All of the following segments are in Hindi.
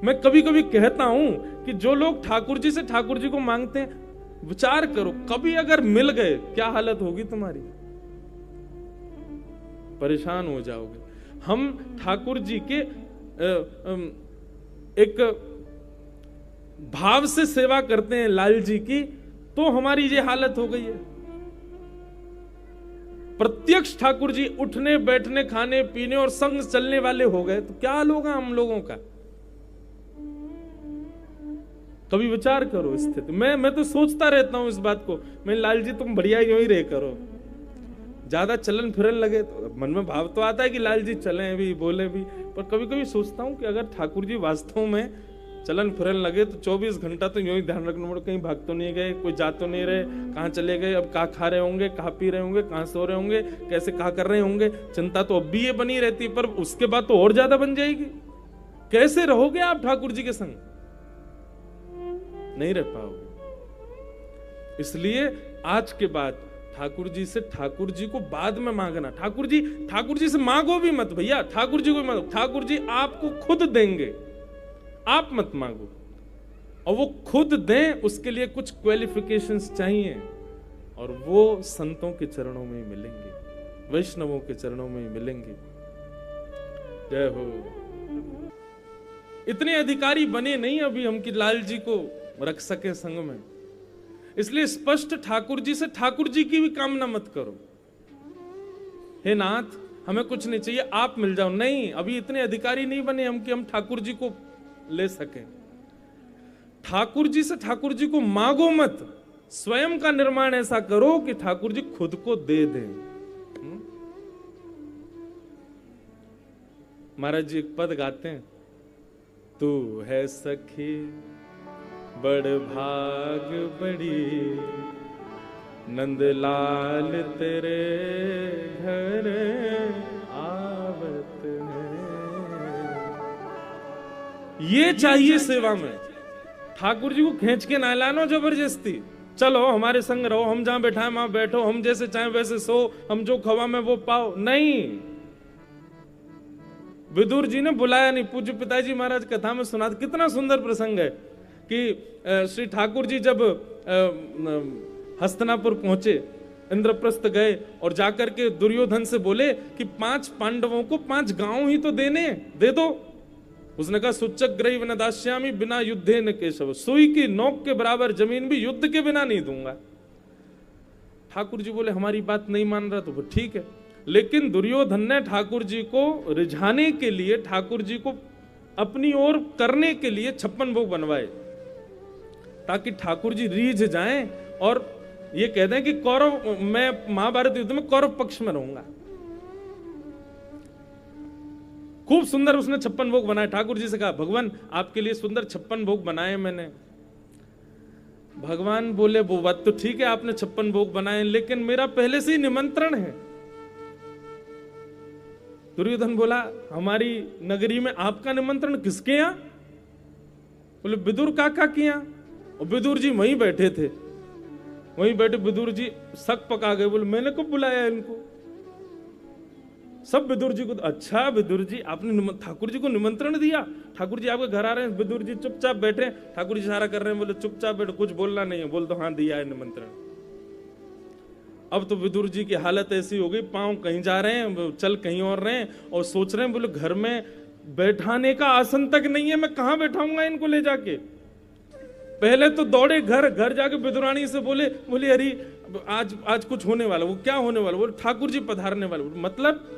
मैं कभी कभी कहता हूं कि जो लोग ठाकुर जी से ठाकुर जी को मांगते हैं, विचार करो कभी अगर मिल गए क्या हालत होगी तुम्हारी, परेशान हो जाओगे। हम ठाकुर जी के एक भाव से सेवा करते हैं लाल जी की, तो हमारी ये हालत हो गई है। प्रत्यक्ष ठाकुर जी उठने बैठने खाने पीने और संग चलने वाले हो गए तो क्या हाल होगा हम लोगों का। कभी विचार करो स्थिति। मैं तो सोचता रहता हूं इस बात को, मैं लाल जी तुम बढ़िया यूं ही रहे करो, ज्यादा चलन फिरन लगे तो मन में भाव तो आता है कि लाल जी चलें भी बोले भी, पर कभी कभी सोचता हूं कि अगर ठाकुर जी वास्तव में चलन फिरन लगे तो 24 घंटा तो यूं ही ध्यान रखना पड़े, कहीं भाग तो नहीं गए, कोई जा तो नहीं रहे, कहाँ चले गए, अब कहाँ खा रहे होंगे, कहाँ पी रहे होंगे, कहाँ सो रहे होंगे, कैसे कहाँ कर रहे होंगे। चिंता तो अब भी ये बनी रहती, पर उसके बाद तो और ज्यादा बन जाएगी। कैसे रहोगे आप ठाकुर जी के संग, नहीं रह पाओगे। इसलिए आज के बाद ठाकुर जी से ठाकुर जी को बाद में मांगना। ठाकुर जी से मांगो भी मत भैया, ठाकुर जी को मत, ठाकुर जी आपको खुद देंगे, आप मत मांगो। और वो खुद दें उसके लिए कुछ क्वालिफिकेशंस चाहिए, और वो संतों के चरणों में ही मिलेंगे, वैष्णवों के चरणों में ही मिलेंगे। जय हो। इतने अधिकारी बने नहीं अभी हम कि लाल जी को रख सके संग में, इसलिए स्पष्ट ठाकुर जी से ठाकुर जी की भी कामना मत करो, हे नाथ हमें कुछ नहीं चाहिए आप मिल जाओ। नहीं, अभी इतने अधिकारी नहीं बने हम कि हम ठाकुर जी को ले सके। ठाकुर जी से ठाकुर जी को मांगो मत, स्वयं का निर्माण ऐसा करो कि ठाकुर जी खुद को दे दें। महाराज जी एक पद गाते हैं, तू है सखी बड़ भाग बड़ी, नंदलाल तेरे घर आवत है। ये चाहिए सेवा में, ठाकुर जी को खींच के ना लानो जबरदस्ती, चलो हमारे संग रहो, हम जहां बैठा है वहां बैठो, हम जैसे चाहे वैसे सो, हम जो खवा में वो पाओ। नहीं, विदुर जी ने बुलाया नहीं। पूज्य पिताजी महाराज कथा में सुना, कितना सुंदर प्रसंग है कि श्री ठाकुर जी जब हस्तिनापुर पहुंचे, इंद्रप्रस्थ गए और जाकर के दुर्योधन से बोले कि 5 पांडवों को 5 गांव ही तो दे दो। उसने कहा सुच्चक ग्रही न दास्यामी बिना युद्धे न केशव, सुई की नोक के बराबर जमीन भी युद्ध के बिना नहीं दूंगा। ठाकुर जी बोले हमारी बात नहीं मान रहा तो ठीक है, लेकिन दुर्योधन ने ठाकुर जी को रिझाने के लिए, ठाकुर जी को अपनी ओर करने के लिए 56 भोग बनवाए, ताकि ठाकुर जी रीझ जाएं और ये कह दें कि कौरव, मैं महाभारत युद्ध में कौरव पक्ष में रहूंगा। खूब सुंदर उसने 56 भोग बनाए। ठाकुर जी से कहा भगवान आपके लिए सुंदर 56 भोग बनाए मैंने। भगवान बोले वो बात तो ठीक है आपने 56 भोग बनाए, लेकिन मेरा पहले से ही निमंत्रण है। दुर्योधन बोला हमारी नगरी में आपका निमंत्रण किसके यहां? बोले विदुर काका के यहां। और विदुर जी वहीं बैठे थे, वहीं बैठे विदुर जी शक पका गए, बोले मैंने कब बुलाया इनको? सब विदुर जी को, अच्छा विदुर जी आपने ठाकुर जी को निमंत्रण दिया, ठाकुर जी आपके घर आ रहे हैं। विदुर जी चुपचाप बैठे, ठाकुर जी इशारा कर रहे हैं, बोले चुपचाप बैठो, कुछ बोलना नहीं है। बोल दो हाँ दिया है निमंत्रण। अब तो विदुर जी की हालत ऐसी हो गई, पांव कहीं जा रहे हैं, चल कहीं और रहे हैं, और सोच रहे हैं बोले घर में बैठाने का आसन तक नहीं है, मैं कहां बैठाऊंगा इनको ले जाके। पहले तो दौड़े घर जाके विदुरानी से बोले अरे आज कुछ होने वाला। वो क्या होने वाला? बोले ठाकुर जी पधारने वाले। मतलब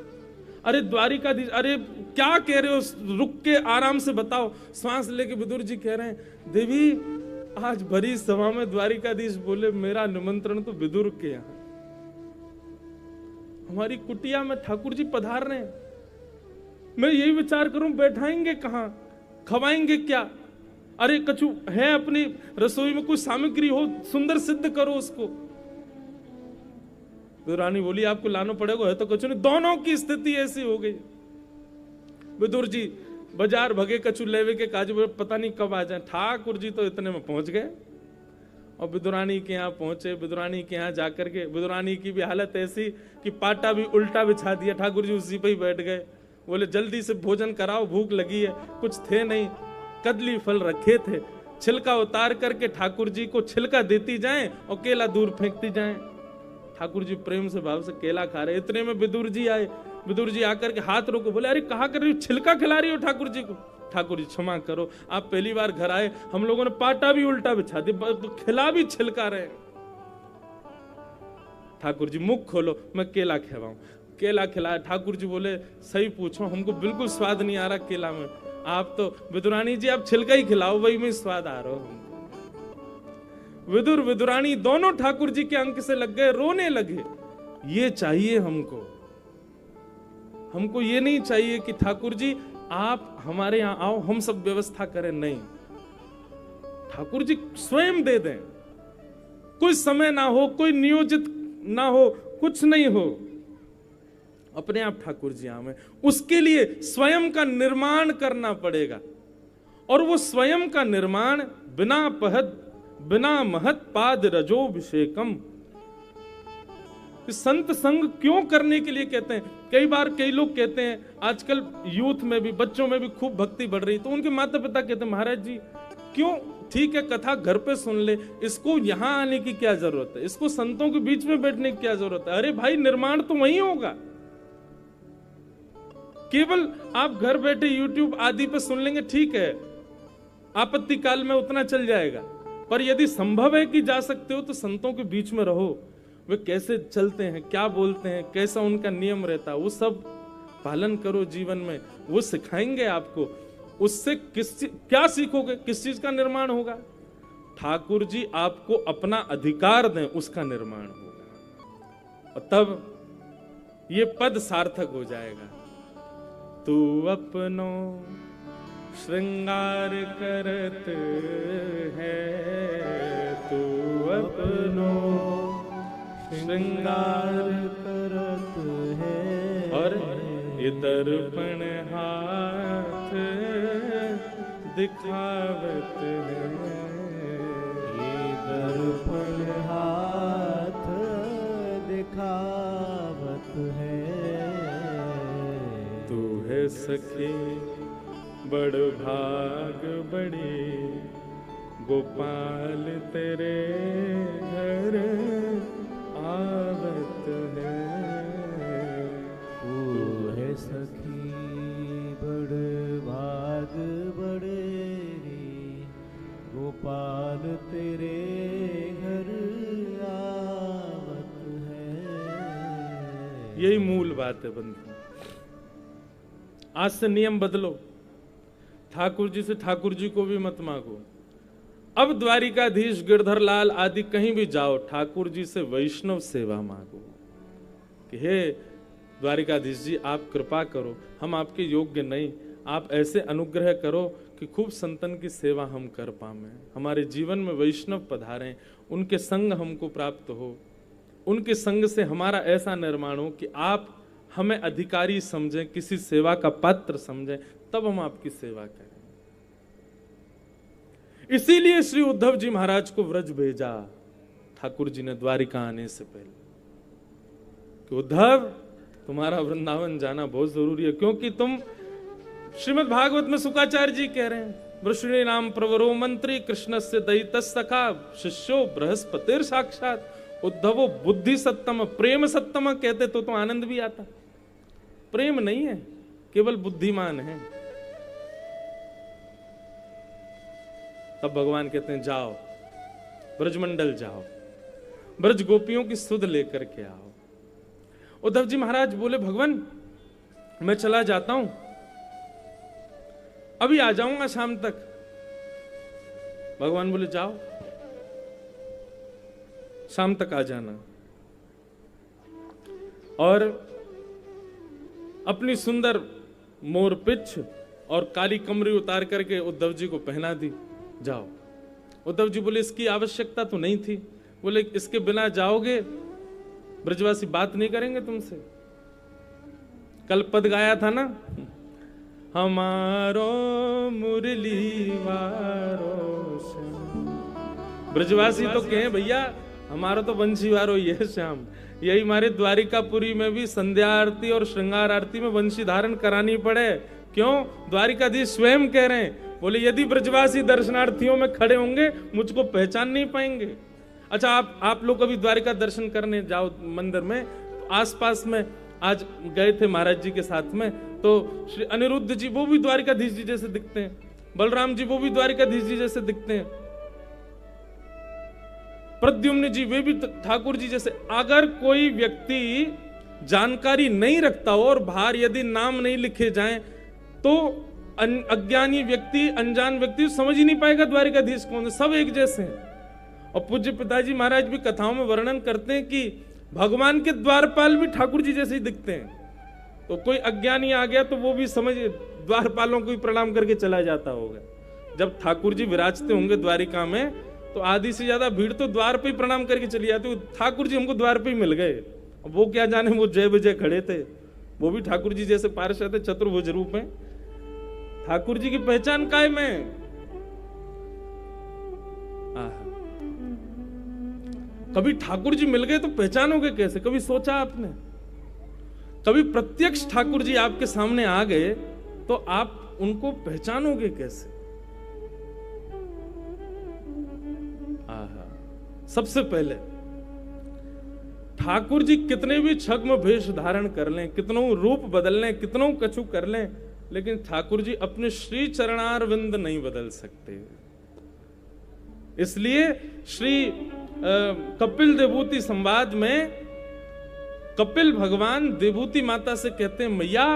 अरे द्वारिकाधीश, अरे क्या कह रहे हो, रुक के आराम से बताओ। श्वास लेके विदुर जी कह रहे हैं देवी आज भरी सभा में द्वारिकाधीश बोले मेरा निमंत्रण तो विदुर के यहाँ, हमारी कुटिया में ठाकुर जी पधार रहे हैं। मैं यही विचार करूं बैठाएंगे कहां, खवाएंगे क्या? अरे कछु है अपनी रसोई में कोई सामग्री हो, सुंदर सिद्ध करो उसको। तो रानी बोली आपको लाना पड़ेगा, है तो कछु नहीं। दोनों की स्थिति ऐसी हो गई। विदुर जी बाजार भगे कछु लेवे के काज, पता नहीं कब आ जाए। ठाकुर जी तो इतने में पहुंच गए और विदुरानी के यहाँ पहुंचे। विदुरानी के यहाँ जाकर के विदुरानी की भी हालत ऐसी कि पाटा भी उल्टा बिछा दिया, ठाकुर जी उसी पे ही बैठ गए। बोले जल्दी से भोजन कराओ, भूख लगी है। कुछ थे नहीं, कदली फल रखे थे, छिलका उतार करके ठाकुर जी को छिलका देती जाएं और केला दूर फेंकती जाएं। ठाकुर जी प्रेम से भाव से केला खा रहे, इतने में विदुर जी आए। विदुर जी आकर के हाथ रोको, बोले अरे कहा कर रही हो, छिलका खिला रही हो ठाकुर जी को। ठाकुर जी क्षमा करो, आप पहली बार घर आए, हम लोगों ने पाटा भी उल्टा बिछा दिया, खिला भी छिलका रहे। ठाकुर जी मुख खोलो, मैं केला खिलाऊं। केला खिलाया। ठाकुर जी बोले सही पूछो, हमको बिल्कुल स्वाद नहीं आ रहा केला में, आप तो विदुरानी जी आप छिलका ही खिलाओ, वही में स्वाद आ रहा हो। विदुर विदुरानी दोनों ठाकुर जी के अंक से लग गए, रोने लगे। ये चाहिए हमको, हमको ये नहीं चाहिए कि ठाकुर जी आप हमारे यहां आओ, हम सब व्यवस्था करें, नहीं, ठाकुर जी स्वयं दे दें। कोई समय ना हो, कोई नियोजित ना हो, कुछ नहीं हो, अपने आप ठाकुर जी आवे। उसके लिए स्वयं का निर्माण करना पड़ेगा, और वो स्वयं का निर्माण बिना महत पाद रजोभिषेकम। संत संग क्यों करने के लिए कहते हैं? कई बार कई लोग कहते हैं, आजकल यूथ में भी, बच्चों में भी खूब भक्ति बढ़ रही, तो उनके माता पिता कहते हैं महाराज जी क्यों, ठीक है कथा घर पे सुन ले, इसको यहां आने की क्या जरूरत है, इसको संतों के बीच में बैठने की क्या जरूरत है? अरे भाई निर्माण तो वही होगा, केवल आप घर बैठे YouTube आदि पे सुन लेंगे, ठीक है आपत्ति काल में उतना चल जाएगा, पर यदि संभव है कि जा सकते हो तो संतों के बीच में रहो, वे कैसे चलते हैं, क्या बोलते हैं, कैसा उनका नियम रहता है, वो सब पालन करो जीवन में, वो सिखाएंगे आपको। उससे क्या सीखोगे, किस चीज का निर्माण होगा? ठाकुर जी आपको अपना अधिकार दें, उसका निर्माण होगा, और तब ये पद सार्थक हो जाएगा। तू अपनो श्रृंगार करत है, तू अपनो श्रृंगार करत है, और ये दर्पण हाथ दिखावत है, ये दर्पण हाथ दिखावत है। तू है सखी बड़ भाग बड़ी, गोपाल तेरे घर आवत है। तू है सखी बड़ भाग बड़ेरी, गोपाल तेरे घर आवत है। यही मूल बात है बंधु। आज से नियम बदलो, ठाकुर जी से ठाकुर जी को भी मत मांगो। अब द्वारिकाधीश, गिरधर लाल आदि कहीं भी जाओ, ठाकुर जी से वैष्णव सेवा मांगो कि हे द्वारिकाधीश जी आप कृपा करो, हम आपके योग्य नहीं, आप ऐसे अनुग्रह करो कि खूब संतन की सेवा हम कर पाएं, हमारे जीवन में वैष्णव पधारें, उनके संग हमको प्राप्त हो, उनके संग से हमारा ऐसा निर्माण हो कि आप हमें अधिकारी समझें, किसी सेवा का पात्र समझें, तब हम आपकी सेवा करें। इसीलिए श्री उद्धव जी महाराज को व्रज भेजा ठाकुर जी ने द्वारिका आने से पहले कि उद्धव तुम्हारा वृंदावन जाना बहुत जरूरी है, क्योंकि तुम श्रीमद् भागवत में शुकाचार्य जी कह रहे हैं, वृष्णि नाम प्रवरो मंत्री कृष्ण से दयित सखा शिष्यो बृहस्पतिर साक्षात। उद्धवो बुद्धि सत्तम प्रेम सत्तम कहते तो आनंद भी आता, प्रेम नहीं है, केवल बुद्धिमान है। तब भगवान कहते हैं जाओ ब्रजमंडल जाओ, ब्रज गोपियों की सुध लेकर के आओ। उद्धव जी महाराज बोले भगवान मैं चला जाता हूं, अभी आ जाऊंगा शाम तक। भगवान बोले जाओ शाम तक आ जाना, और अपनी सुंदर मोर पिछ और काली कमरी उतार करके उद्धव जी को पहना दी, जाओ। उद्धव जी बोले इसकी आवश्यकता तो नहीं थी, बोले इसके बिना जाओगे ब्रजवासी बात नहीं करेंगे तुमसे। कल पद गाया था ना, हमारो मुरली वारो, ब्रजवासी तो कहें भैया हमारा तो बंशी वारो ही है श्याम। यही हमारे द्वारिकापुरी में भी संध्या आरती और श्रृंगार आरती में बंशी धारण करानी पड़े, क्यों? द्वारिकाधीश स्वयं कह रहे हैं बोले यदि ब्रजवासी दर्शनार्थियों में खड़े होंगे मुझको पहचान नहीं पाएंगे। अच्छा, आप लोग कभी द्वारिका दर्शन करने जाओ मंदिर में, आसपास में आज गए थे महाराज जी के साथ में, तो श्री अनिरुद्ध जी वो भी द्वारिकाधीश जी जैसे दिखते हैं, बलराम जी वो भी द्वारिकाधीश जी जैसे दिखते हैं, प्रद्युम्न जी वे भी ठाकुर जी जैसे। अगर कोई व्यक्ति जानकारी नहीं रखता हो और बाहर यदि नाम नहीं लिखे जाएं तो अज्ञानी व्यक्ति, अनजान व्यक्ति समझ ही नहीं पाएगा द्वारिकाधीश कौन है, सब एक जैसे हैं। और पूज्य पिताजी महाराज भी कथाओं में वर्णन करते हैं कि भगवान के द्वारपाल भी ठाकुर जी जैसे ही दिखते हैं। तो कोई अज्ञानी आ गया तो वो भी समझ द्वारपालों को ही प्रणाम करके चला जाता होगा। जब ठाकुर जी विराजते होंगे द्वारिका में तो आधी से ज्यादा भीड़ तो द्वार पे ही प्रणाम करके चली जाती। ठाकुर जी हमको द्वार पे ही मिल गए, वो क्या जाने वो जय विजय खड़े थे, वो भी ठाकुर जी जैसे पार्षद थे, चतुर्भुज रूप में। ठाकुर जी की पहचान कायम है। कभी ठाकुर जी मिल गए तो पहचानोगे कैसे? कभी सोचा आपने? कभी प्रत्यक्ष ठाकुर जी आपके सामने आ गए तो आप उनको पहचानोगे कैसे? सबसे पहले ठाकुर जी कितने भी छद्म भेष धारण कर लें, कितनों रूप बदल लें, कितनों कछु कर लें, लेकिन ठाकुर जी अपने श्री चरणार विंद नहीं बदल सकते। इसलिए श्री कपिल देवूति संवाद में कपिल भगवान देवूति माता से कहते हैं, मैया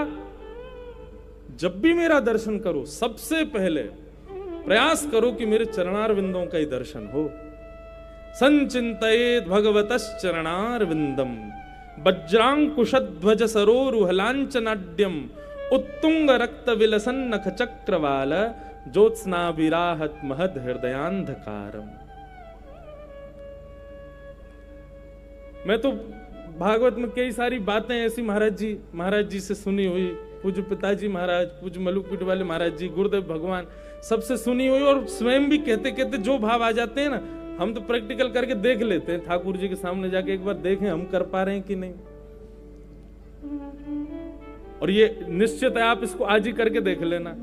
जब भी मेरा दर्शन करो सबसे पहले प्रयास करो कि मेरे चरणार विंदों का ही दर्शन हो। संचिंतयेद भगवतश्चरणार विंदम वज्रांकुशध्वज सरोरुहलांचनाड्यम उत्तुंग रक्त विलसन नख चक्रवाल ज्योत्स्ना विराहत महद हृदयांधकारम। मैं तो भागवत में कई सारी बातें ऐसी महाराज जी से सुनी हुई, पूज्य पिताजी महाराज, पूज्य मलुकपीठ वाले महाराज जी, गुरुदेव भगवान सबसे सुनी हुई, और स्वयं भी कहते कहते जो भाव आ जाते हैं ना, हम तो प्रैक्टिकल करके देख लेते हैं। ठाकुर जी के सामने जाके एक बार देखें हम कर पा रहे हैं कि नहीं। और ये निश्चित है, आप इसको आज ही करके देख लेना।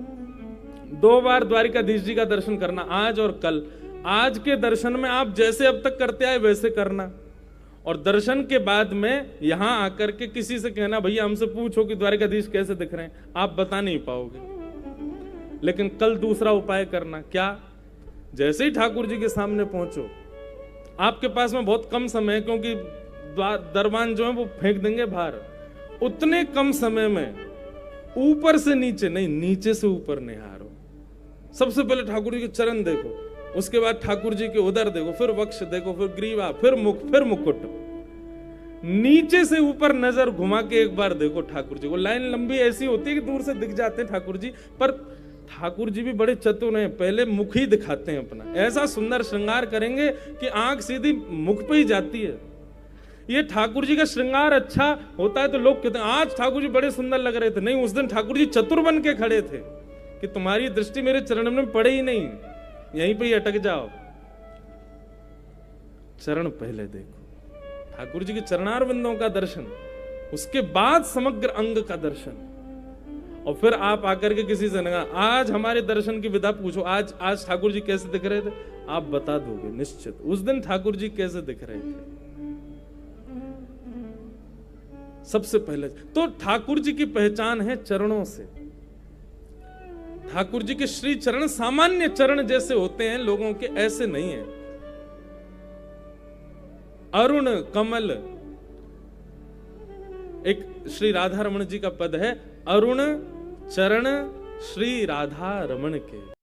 2 बार द्वारिकाधीश जी का दर्शन करना, आज और कल। आज के दर्शन में आप जैसे अब तक करते आए वैसे करना, और दर्शन के बाद में यहां आकर के किसी से कहना भैया हमसे पूछो कि द्वारिकाधीश कैसे दिख रहे हैं, आप बता नहीं पाओगे। लेकिन कल दूसरा उपाय करना, क्या? जैसे ही ठाकुर जी के सामने पहुंचो, आपके पास में बहुत कम समय है क्योंकि दरबान जो है वो फेंक देंगे बाहर, उतने कम समय में ऊपर से नीचे नहीं, नीचे से ऊपर निहारो। सबसे पहले ठाकुर जी के चरण देखो, उसके बाद ठाकुर जी के उदर देखो, फिर वक्ष देखो, फिर ग्रीवा, फिर मुख, फिर मुकुट। नीचे से ऊपर नजर घुमा के एक बार देखो ठाकुर जी को। लाइन लंबी ऐसी होती है कि दूर से दिख जाते हैं ठाकुर जी, पर ठाकुर जी भी बड़े चतुर हैं, पहले मुख ही दिखाते हैं अपना। ऐसा सुंदर श्रृंगार करेंगे कि आंख सीधी मुख पे ही जाती है। ये ठाकुर जी का श्रृंगार अच्छा होता है तो लोग कहते हैं आज ठाकुर जी बड़े सुंदर लग रहे थे। नहीं, उस दिन ठाकुर जी चतुर बन के खड़े थे कि तुम्हारी दृष्टि मेरे चरण में पड़े ही नहीं, यहीं पे ही अटक जाओ। चरण पहले देखो, ठाकुर जी के चरणार बिंदों का दर्शन, उसके बाद समग्र अंग का दर्शन। और फिर आप आकर के किसी से ना आज हमारे दर्शन की विधा पूछो, आज ठाकुर जी कैसे दिख रहे थे, आप बता दोगे निश्चित उस दिन ठाकुर जी कैसे दिख रहे थे। सबसे पहले तो ठाकुर जी की पहचान है चरणों से। ठाकुर जी के श्री चरण सामान्य चरण जैसे होते हैं लोगों के, ऐसे नहीं है। अरुण कमल, एक श्री राधा रमण जी का पद है, अरुण चरण श्री राधा रमण के।